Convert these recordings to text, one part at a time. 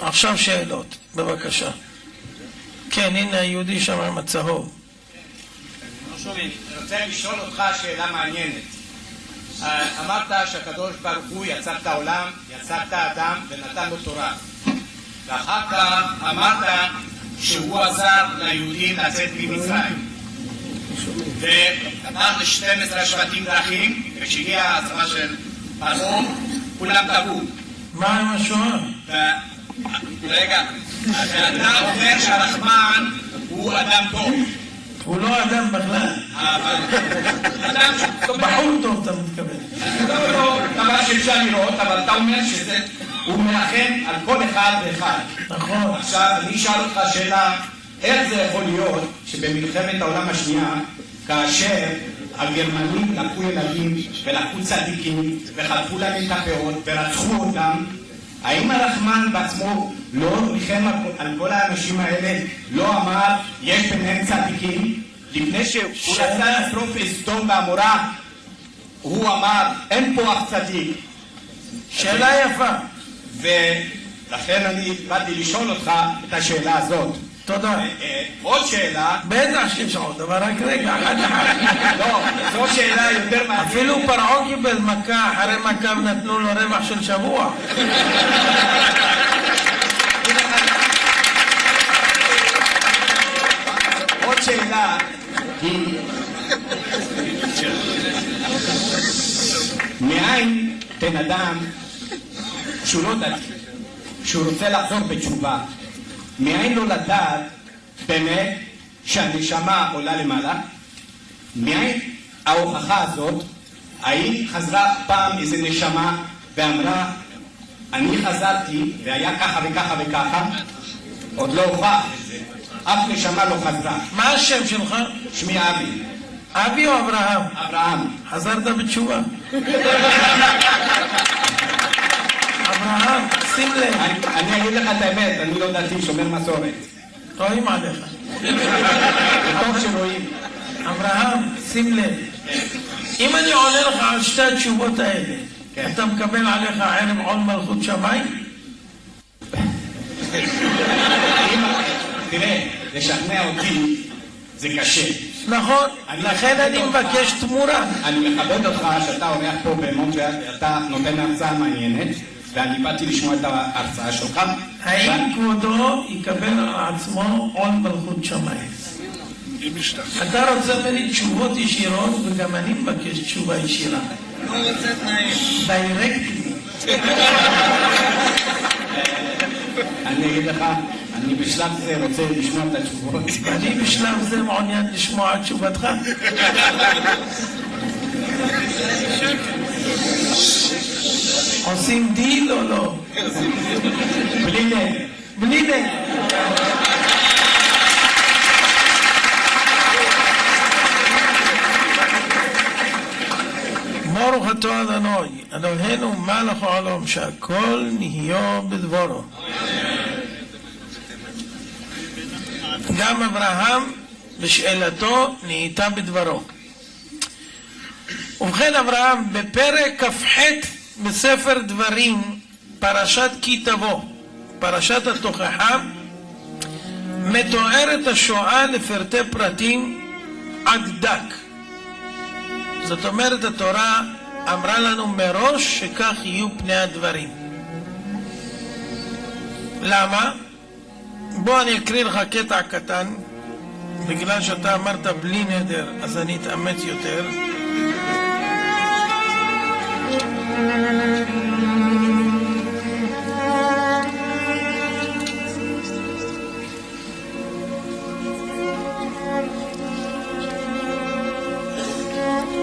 עכשיו שאלות, בבקשה. כן, הנה היהודי שם עם הצהוב. אני רוצה לשאול אותך שאלה מעניינת. אמרת שהקדוש ברוך הוא יצר את העולם, יצר את האדם ונתן לו תורה. ואחר כך אמרת שהוא עזר ליהודים לצאת ממצרים. ונתן ל12 שבטים דרכים, וכשהגיעה הצבא של פרעה, כולם טבעו. מה עם השואה? רגע, אתה אומר שהרחמן הוא אדם טוב. הוא לא אדם בכלל. אדם בחור טוב אתה מתכוון. לא, דבר שאפשר לראות, אבל אתה אומר שזה הוא מרחם על כל אחד ואחד. נכון. עכשיו אני אשאל אותך שאלה, איך זה יכול להיות שבמלחמת העולם השנייה, כאשר הגרמנים לקחו ילדים ולקחו צדיקים וחלפו להם את הפאות ורצחו אותם, האם הרחמן בעצמו לא ריחם על כל האנשים האלה, לא אמר יש ביניהם צדיקים? לפני שהוא רצה לשרוף את סדום ועמורה, הוא אמר אין פה אף צדיק. שאלה יפה. ולכן אני באתי לשאול אותך את השאלה הזאת. תודה. עוד שאלה. בטח שיש עוד, אבל רק רגע, אחד. לא, זו שאלה יותר מעניינת. אפילו פרעה קיבל מכה, אחרי מכה נתנו לו רווח של שבוע. עוד שאלה היא מאין בן אדם שהוא לא דתי, שהוא רוצה לחזור בתשובה, מאין לו לדעת באמת שהנשמה עולה למעלה? מאין ההוכחה הזאת? האם חזרה פעם איזה נשמה ואמרה אני חזרתי והיה ככה וככה וככה? עוד לא הוכח את זה, אף נשמה לא חזרה. מה השם שלך? שמי אבי. אבי או אברהם? אברהם. חזרת בתשובה. אברהם, שים לב. אני אגיד לך את האמת, אני לא דתי, שומר מסורת. רואים עליך. טוב שרואים. אברהם, שים לב. אם אני עונה לך על שתי התשובות האלה, אתה מקבל עליך ערב עול מלכות שמיים? תראה, לשכנע אותי זה קשה. נכון, לכן אני מבקש תמורה. אני מכבד אותך שאתה אורח פה במונטריאל ואתה נותן הרצאה מעניינת, ואני באתי לשמוע את ההרצאה שלך. האם כבודו יקבל על עצמו עול מלכות שמיים? אתה רוצה ממני תשובות ישירות, וגם אני מבקש תשובה ישירה. לא רוצה תנאים. דיירקטלי. אני אגיד לך, אני בשלב זה רוצה לשמוע את התשובות. אני בשלב זה מעוניין לשמוע את תשובתך. עושים דיל או לא? בלי לב. בלי לב. ברוך אתה אדוני, אלוהינו מלך העולם, שהכל נהיה בדברו. גם אברהם בשאלתו נהייתה בדברו. ובכן אברהם, בפרק כ"ח בספר דברים, פרשת כי תבוא, פרשת התוכחה, מתוארת השואה לפרטי פרטים עד דק. זאת אומרת, התורה אמרה לנו מראש שכך יהיו פני הדברים. למה? בוא אני אקריא לך קטע קטן, בגלל שאתה אמרת בלי נדר, אז אני אתאמץ יותר.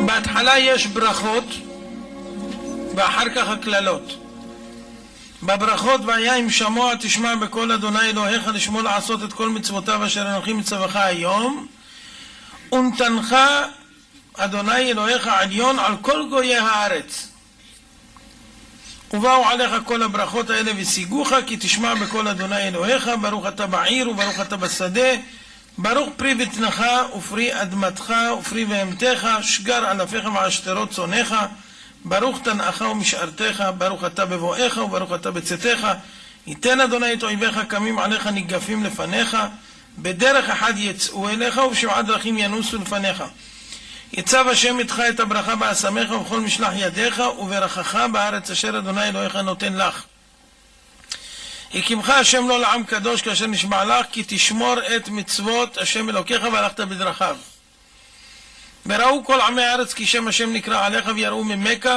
בהתחלה יש ברכות ואחר כך הכללות. בברכות והיה אם שמוע תשמע בקול אדוני אלוהיך לשמו לעשות את כל מצוותיו אשר אנוכי מצווך היום, ונתנך אדוני אלוהיך עליון על כל גויי הארץ. ובאו עליך כל הברכות האלה ושיגוך, כי תשמע בקול אדוני אלוהיך, ברוך אתה בעיר וברוך אתה בשדה, ברוך פרי בטנך ופרי אדמתך ופרי בהמתך, שגר ענפיך ועשתרות צונך, ברוך תנאך ומשארתך, ברוך אתה בבואך וברוך אתה בצאתך, ייתן אדוני את אויביך קמים עליך ניגפים לפניך, בדרך אחד יצאו אליך ובשבעת דרכים ינוסו לפניך. יצב השם איתך את הברכה באשמך ובכל משלח ידיך וברכך בארץ אשר אדוני אלוהיך נותן לך. הקימך השם לו לעם קדוש כאשר נשבע לך, כי תשמור את מצוות השם אלוקיך והלכת בדרכיו. וראו כל עמי הארץ כי שם השם נקרא עליך ויראו ממך,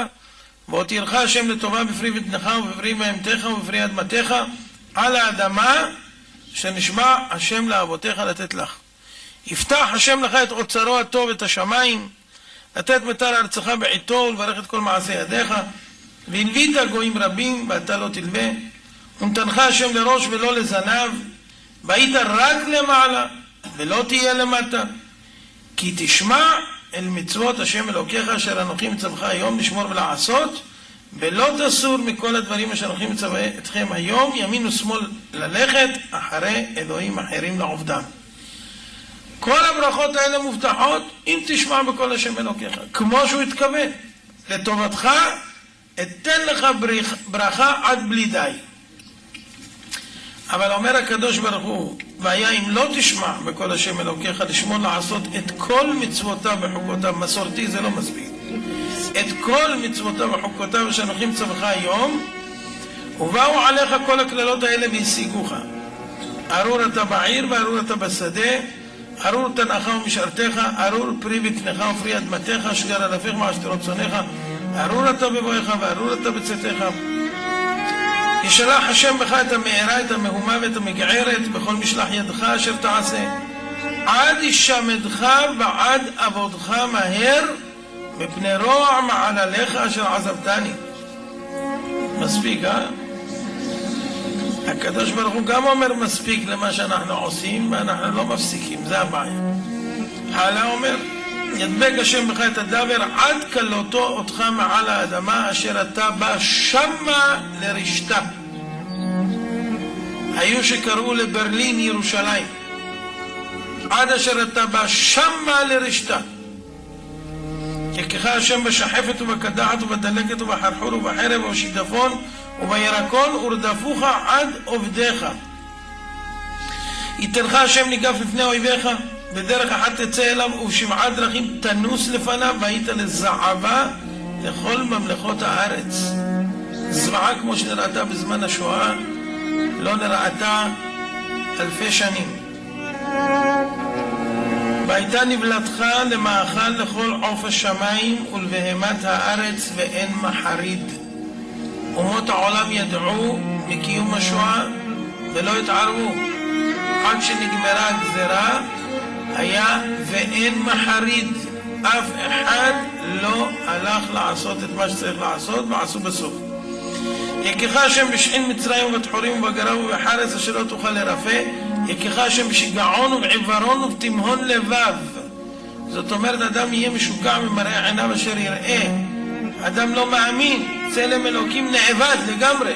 והותירך השם לטובה בפרי בטנך ובפרי בהמתך ובפרי אדמתך על האדמה שנשבע השם לאבותיך לתת לך. יפתח השם לך את אוצרו הטוב את השמיים, לתת מטר ארצך בעיתו ולברך את כל מעשי ידיך, והלווית גויים רבים ואתה לא תלווה, ונתנך השם לראש ולא לזנב, והיית רק למעלה ולא תהיה למטה, כי תשמע אל מצוות השם אלוקיך אשר אנוכי מצווך היום לשמור ולעשות, ולא תסור מכל הדברים אשר אנוכי מצווה אתכם היום ימין ושמאל ללכת אחרי אלוהים אחרים לעובדם. כל הברכות האלה מובטחות אם תשמע בכל השם אלוקיך, כמו שהוא התכוון. לטובתך אתן לך ברכה עד בלי די. אבל אומר הקדוש ברוך הוא, והיה אם לא תשמע בכל השם אלוקיך לשמור לעשות את כל מצוותיו וחוקותיו, מסורתי זה לא מספיק, את כל מצוותיו וחוקותיו שאנוכי מצווך היום, ובאו עליך כל הכללות האלה והשיגוך. ארור אתה בעיר וארור אתה בשדה, ארור תנאך ומשארתך, ארור פרי בטנך ופרי אדמתך, שגר אלפיך מעשתרות צונך, ארור אתה בבואך וארור אתה בצאתך. ישלח השם בך את המארה, את המהומה ואת המגערת בכל משלח ידך אשר תעשה, עד ישמדך ועד עבודך מהר מפני רוע מעלליך אשר עזבתני. מספיק, הקדוש ברוך הוא גם אומר מספיק למה שאנחנו עושים ואנחנו לא מפסיקים, זה הבעיה. הלאה אומר, ידבק השם בך את הדבר עד כלותו אותך מעל האדמה אשר אתה בא שמה לרשתה. היו שקראו לברלין ירושלים, עד אשר אתה בא שמה לרשתה. יקחה השם בשחפת ובקדחת ובדלקת ובחרחור ובחרב ובשיטפון ובירקון ורדפוך עד עובדיך. ייתנך השם ניגף לפני אויביך, בדרך אחת תצא אליו ובשבעת דרכים תנוס לפניו, והיית לזעבה לכל ממלכות הארץ. זוועה כמו שנראתה בזמן השואה לא נראתה אלפי שנים. והייתה נבלתך למאכל לכל עוף השמיים ולבהמת הארץ ואין מחריד. אומות העולם ידעו מקיום השואה ולא התערבו, עד שנגמרה הגזרה היה ואין מחריד. אף אחד לא הלך לעשות את מה שצריך לעשות ועשו בסוף. יקחה השם בשחין מצרים ובתחורים ובגרב ובחרס אשר לא תוכל לרפא. יקחה השם בשיגעון ובעיוורון ובתימהון לבב. זאת אומרת, אדם יהיה משוקע ממראה עיניו אשר יראה. אדם לא מאמין, צלם אלוקים נאבד לגמרי.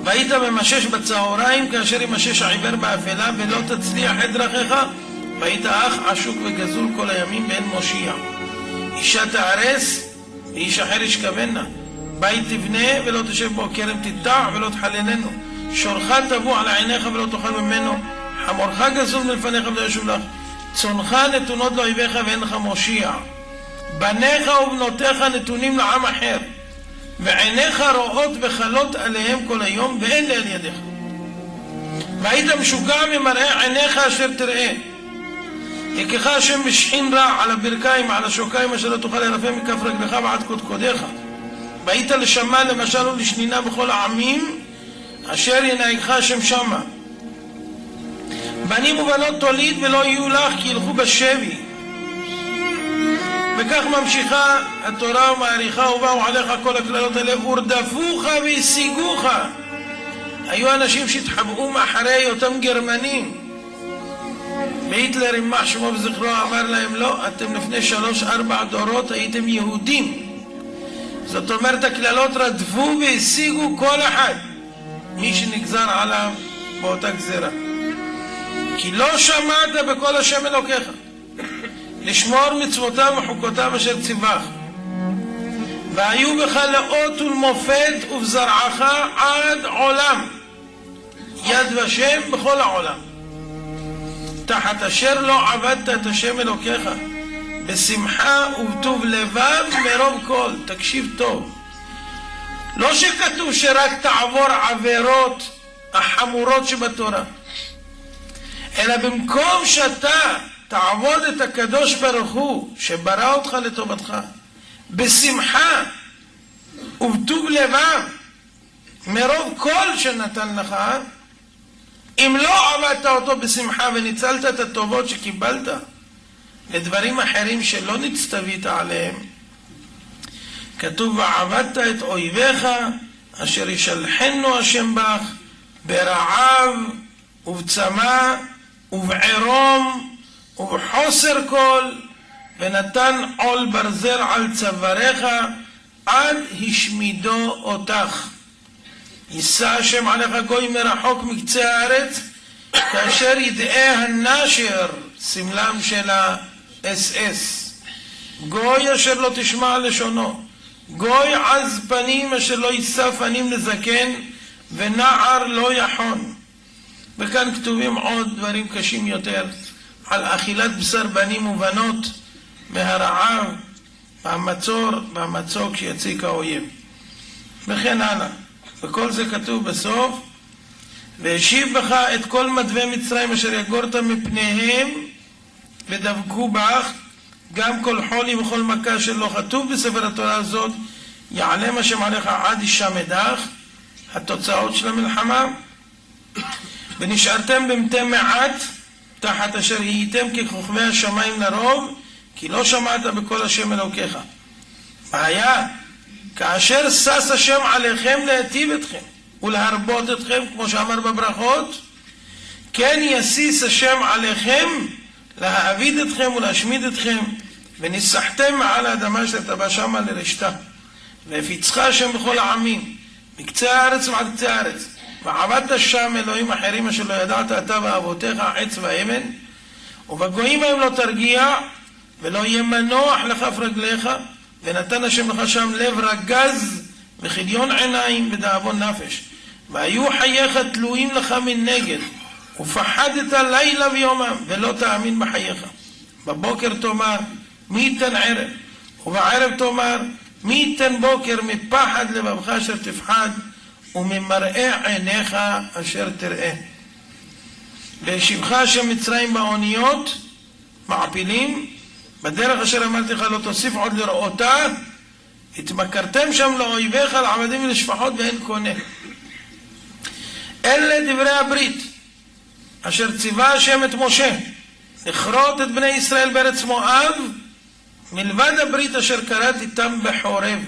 והיית ממשש בצהריים כאשר ימשש העיוור באפלה ולא תצליח את דרכיך. והיית אח עשוק וגזול כל הימים ואין מושיע. אישה תארס ואיש אחר ישכבנה. בית תבנה ולא תשב בו, כרם תטע ולא תחללנו. שורך תבוא על עיניך ולא תאכל ממנו. חמורך גזול מלפניך ולא ישוב לך. צונך נתונות לאויביך ואין לך מושיע. בניך ובנותיך נתונים לעם אחר, ועיניך רואות וחלות עליהם כל היום ואין לאל ידיך. והיית משוגע ממראה עיניך אשר תראה. יקחה השם בשחין רע על הברכיים על השוקיים אשר לא תוכל לרפא מכף רגלך ועד קודקודיך. והיית לשמה למשל ולשנינה בכל העמים אשר ינהגך השם שמה. בנים ובנות תוליד ולא יהיו לך כי ילכו בשבי. וכך ממשיכה התורה ומעריכה, ובאו עליך כל הכללות האלה ורדפוך והשיגוך. היו אנשים שהתחבאו מאחרי אותם גרמנים, והיטלר יימח שמו וזכרו אמר להם לא, אתם לפני 3-4 דורות הייתם יהודים. זאת אומרת, הכללות רדפו והשיגו כל אחד מי שנגזר עליו באותה גזרה. כי לא שמעת בכל השם אלוקיך לשמור מצוותיו וחוקותיו אשר ציווך, והיו בך לאות ולמופת ובזרעך עד עולם, יד ושם בכל העולם, תחת אשר לא עבדת את השם אלוקיך בשמחה ובטוב לבב מרוב כל. תקשיב טוב, לא שכתוב שרק תעבור עבירות החמורות שבתורה, אלא במקום שאתה תעבוד את הקדוש ברוך הוא שברא אותך לטובתך בשמחה ובטוב לבב מרוב כל שנתן לך, אם לא עבדת אותו בשמחה וניצלת את הטובות שקיבלת לדברים אחרים שלא נצטווית עליהם, כתוב ועבדת את אויביך אשר ישלחנו השם בך ברעב ובצמא ובערום ובחוסר כל, ונתן עול ברזל על צוואריך עד השמידו אותך. יישא השם עליך גוי מרחוק מקצה הארץ, כאשר ידעה הנשר, סמלם של ה-SS, גוי אשר לא תשמע לשונו, גוי עז פנים אשר לא יישא פנים לזקן, ונער לא יחון. וכאן כתובים עוד דברים קשים יותר על אכילת בשר בנים ובנות מהרעב והמצור והמצוק שיציק האויב וכן הלאה. וכל זה כתוב בסוף, והשיב בך את כל מדווי מצרים אשר יגורת מפניהם ודבקו בך, גם כל חולי וכל מכה שלא כתוב בספר התורה הזאת, יעלם השם עליך עד ישמדך. התוצאות של המלחמה, ונשארתם במתי מעט תחת אשר הייתם ככוכבי השמיים לרוב, כי לא שמעת בקול השם אלוקיך. והיה כאשר שש השם עליכם להיטיב אתכם ולהרבות אתכם, כמו שאמר בברכות, כן יסיס השם עליכם להעביד אתכם ולהשמיד אתכם, וניסחתם מעל האדמה שתבא שמה לרשתה, והפיצך השם בכל העמים מקצה הארץ ועד קצה הארץ, ועבדת שם אלוהים אחרים אשר לא ידעת אתה ואבותיך עץ ואבן, ובגויים הם לא תרגיע ולא יהיה מנוח לכף רגליך, ונתן השם לך שם לב רגז וכליון עיניים ודאבון נפש, והיו חייך תלויים לך מנגד, ופחדת לילה ויומם ולא תאמין בחייך. בבוקר תאמר מי ייתן ערב, ובערב תאמר מי ייתן בוקר, מפחד לבבך אשר תפחד וממראה עיניך אשר תראה. והשיבך השם מצרים באוניות מעפילים, בדרך אשר אמרתי לך לא תוסיף עוד לראותה, התמכרתם שם לאויביך לעבדים ולשפחות ואין קונה. אלה דברי הברית אשר ציווה השם את משה לכרות את בני ישראל בארץ מואב, מלבד הברית אשר כרת איתם בחורב.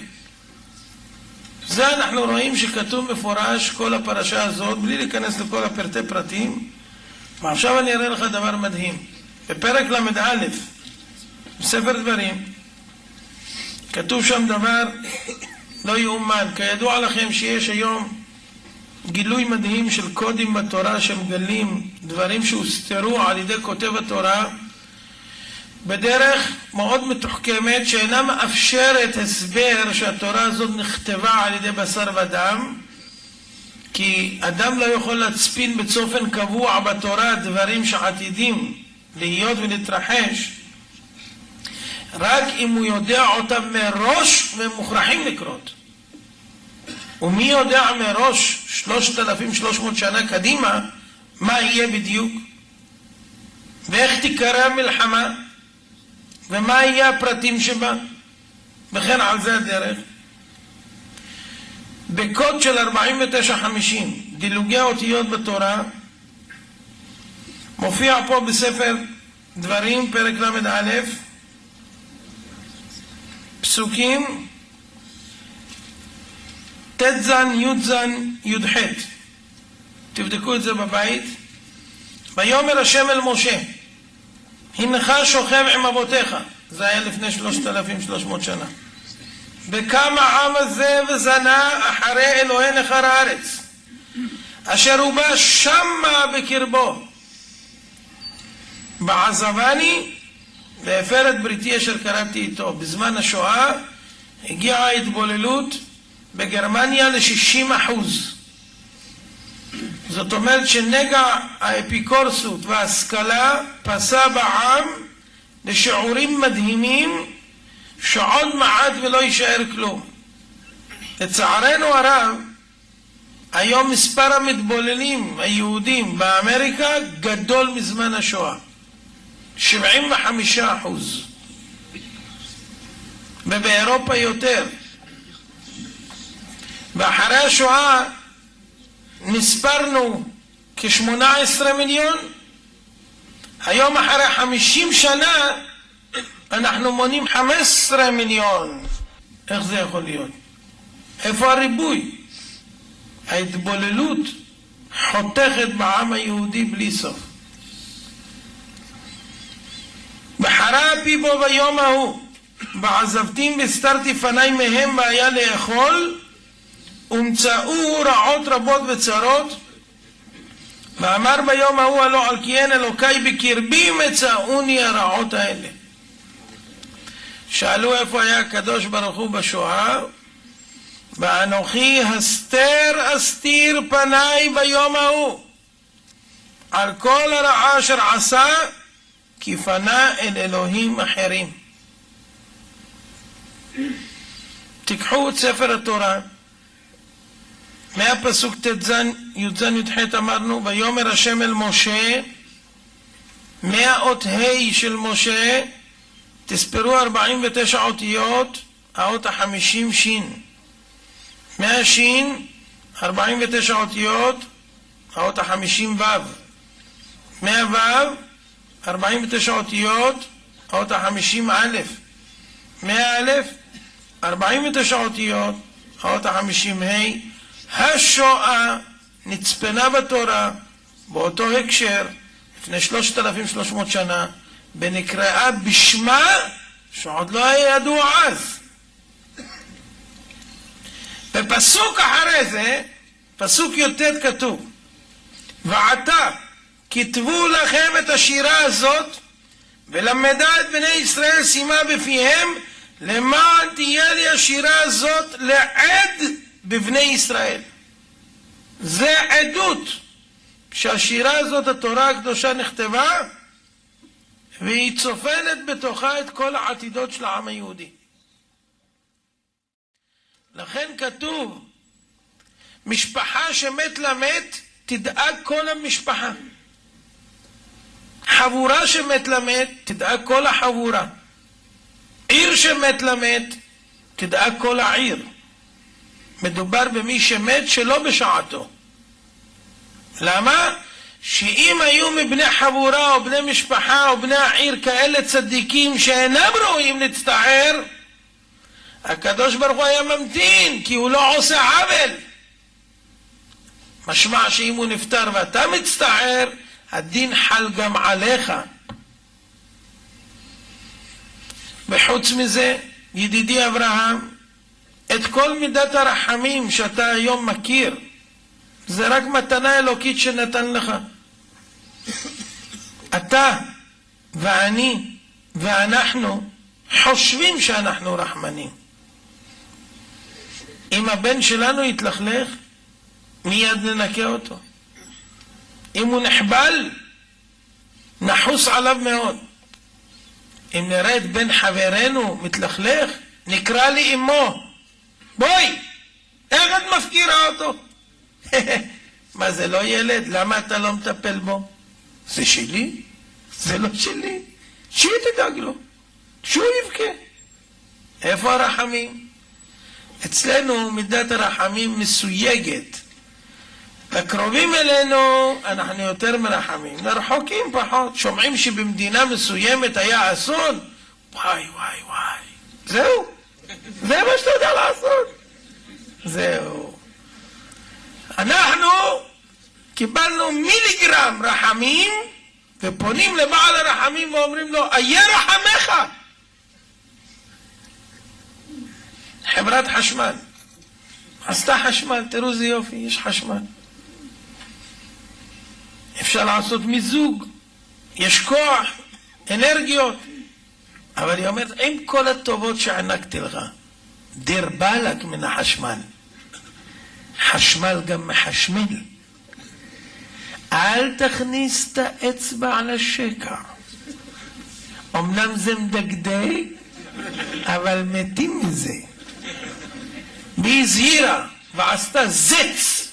זה אנחנו רואים שכתוב מפורש כל הפרשה הזאת, בלי להיכנס לכל הפרטי פרטים. ועכשיו אני אראה לך דבר מדהים. בפרק למד א' בספר דברים כתוב שם דבר לא יאומן. כידוע לכם שיש היום גילוי מדהים של קודים בתורה שמגלים דברים שהוסתרו על ידי כותב התורה בדרך מאוד מתוחכמת, שאינה מאפשרת הסבר שהתורה הזאת נכתבה על ידי בשר ודם, כי אדם לא יכול להצפין בצופן קבוע בתורה דברים שעתידים להיות ולהתרחש, רק אם הוא יודע אותם מראש והם מוכרחים לקרות. ומי יודע מראש 3,300 שנה קדימה מה יהיה בדיוק, ואיך תיקרא המלחמה, ומה יהיה הפרטים שבה, וכן על זה הדרך. בקוד של 4950 דילוגי האותיות בתורה מופיע פה בספר דברים פרק למד א' פסוקים תזן י"זן י"ח. תבדקו את זה בבית. ויאמר השם אל משה הנך שוכב עם אבותיך, זה היה לפני 3,300 שנה, וקם העם הזה וזנה אחרי אלוהי נכר הארץ אשר הוא בא שמה בקרבו, בעזבני והפר את בריתי אשר קראתי איתו. בזמן השואה הגיעה ההתבוללות בגרמניה ל-60%. זאת אומרת שנגע האפיקורסות וההשכלה פסה בעם לשיעורים מדהימים שעוד מעט ולא יישאר כלום. לצערנו הרב, היום מספר המתבוללים היהודים באמריקה גדול מזמן השואה, 75%, ובאירופה יותר. ואחרי השואה נספרנו כ-18 מיליון, היום אחרי 50 שנה אנחנו מונים 15 מיליון. איך זה יכול להיות? איפה הריבוי? ההתבוללות חותכת בעם היהודי בלי סוף. בחרה פי בו ביום ההוא, בעזבתים והסתרתי פניי מהם והיה לאכול, ומצאו רעות רבות וצרות, ואמר ביום ההוא הלא על כי אין אלוקי בקרבי מצאוני הרעות האלה. שאלו איפה היה הקדוש ברוך הוא בשואה, ואנוכי הסתר אסתיר פניי ביום ההוא על כל הרעה אשר עשה, כי פנה אל אלוהים אחרים. תיקחו את ספר התורה, מהפסוק ט"ז י"ז י"ח אמרנו, ויאמר השם אל משה, מהאות ה' של משה תספרו 49 אותיות, האות ה-50 שין. 100 שין 49 אותיות, האות ה-50 וו. 100 וו 49 אותיות, האות ה-50 א'. 100 א' 49 אותיות, האות ה-50 ה'. השואה נצפנה בתורה באותו הקשר לפני 3,300 שנה, ונקראה בשמה שעוד לא היה ידוע אז. בפסוק אחרי זה, פסוק י"ט כתוב, ועתה כתבו לכם את השירה הזאת ולמדה את בני ישראל שימה בפיהם, למען תהיה לי השירה הזאת לעד בבני ישראל. זה עדות שהשירה הזאת, התורה הקדושה, נכתבה, והיא צופנת בתוכה את כל העתידות של העם היהודי. לכן כתוב, משפחה שמת למת תדאג כל המשפחה, חבורה שמת למת תדאג כל החבורה, עיר שמת למת תדאג כל העיר. מדובר במי שמת שלא בשעתו. למה? שאם היו מבני חבורה או בני משפחה או בני העיר כאלה צדיקים שאינם ראויים להצטער, הקדוש ברוך הוא היה ממתין, כי הוא לא עושה עוול. משמע שאם הוא נפטר ואתה מצטער, הדין חל גם עליך. וחוץ מזה, ידידי אברהם, את כל מידת הרחמים שאתה היום מכיר, זה רק מתנה אלוקית שנתן לך. אתה ואני ואנחנו חושבים שאנחנו רחמנים. אם הבן שלנו יתלכלך, מיד ננקה אותו. אם הוא נחבל, נחוס עליו מאוד. אם נראה את בן חברנו מתלכלך, נקרא לי אמו, בואי, איך את מפקירה אותו? מה, זה לא ילד? למה אתה לא מטפל בו? זה שלי? זה לא שלי. שהיא תדאג לו, שהוא יבכה. איפה הרחמים? אצלנו מידת הרחמים מסויגת. לקרובים אלינו אנחנו יותר מרחמים, לרחוקים פחות. שומעים שבמדינה מסוימת היה אסון, וואי וואי וואי, זהו, זה מה שאתה יודע לעשות, זהו. אנחנו קיבלנו מיליגרם רחמים, ופונים לבעל הרחמים ואומרים לו, איה רחמך. חברת חשמל עשתה חשמל, תראו זה יופי, יש חשמל, אפשר לעשות מיזוג, יש כוח, אנרגיות, אבל היא אומרת, עם כל הטובות שענקתי לך, דיר באלק מן החשמל. חשמל גם מחשמל. אל תכניס את האצבע על השקע. אמנם זה מדגדג, אבל מתים מזה. והיא הזהירה ועשתה זץ,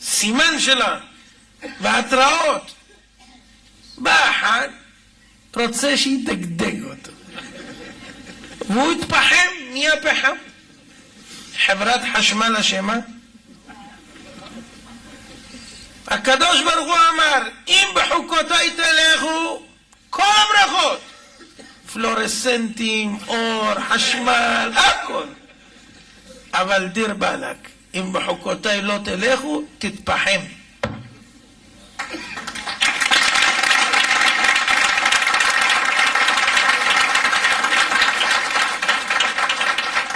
סימן שלה, והתראות. בא אחד, רוצה שידגדג אותו. והוא התפחם, נהיה פחם. חברת חשמל אשמה. הקדוש ברוך הוא אמר, אם בחוקותיי תלכו, כל הברכות, פלורסנטים, אור, חשמל, הכל. אבל דיר באלק, אם בחוקותיי לא תלכו, תתפחם.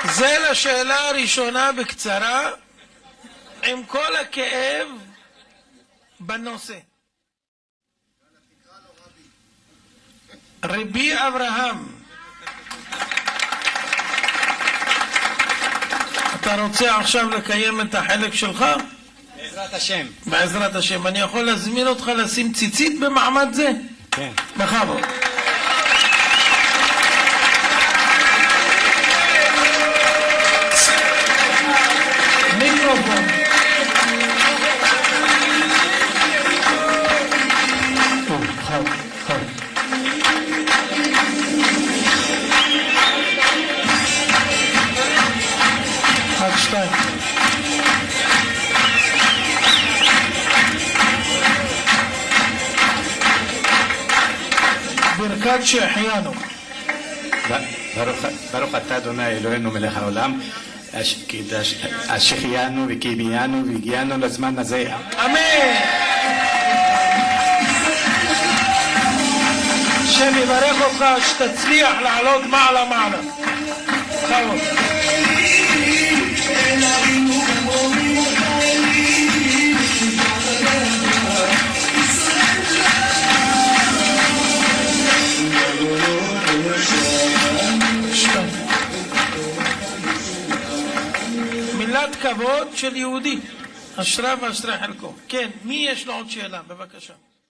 זה לשאלה הראשונה בקצרה, עם כל הכאב בנושא. רבי אברהם, אתה רוצה עכשיו לקיים את החלק שלך? בעזרת השם. בעזרת השם. אני יכול להזמין אותך לשים ציצית במעמד זה? כן. בכבוד. מיקרופון. אחד, שתיים. ברכת שהחיינו. ברוך אתה אדוני אלוהינו מלך העולם, שהחיינו וקיימנו והגיענו לזמן הזה. אמן. השם יברך אותך שתצליח לעלות מעלה מעלה. בכבוד. מילת כבוד של יהודי. אשרה ואשרה חלקו. כן, מי יש לו עוד שאלה? בבקשה.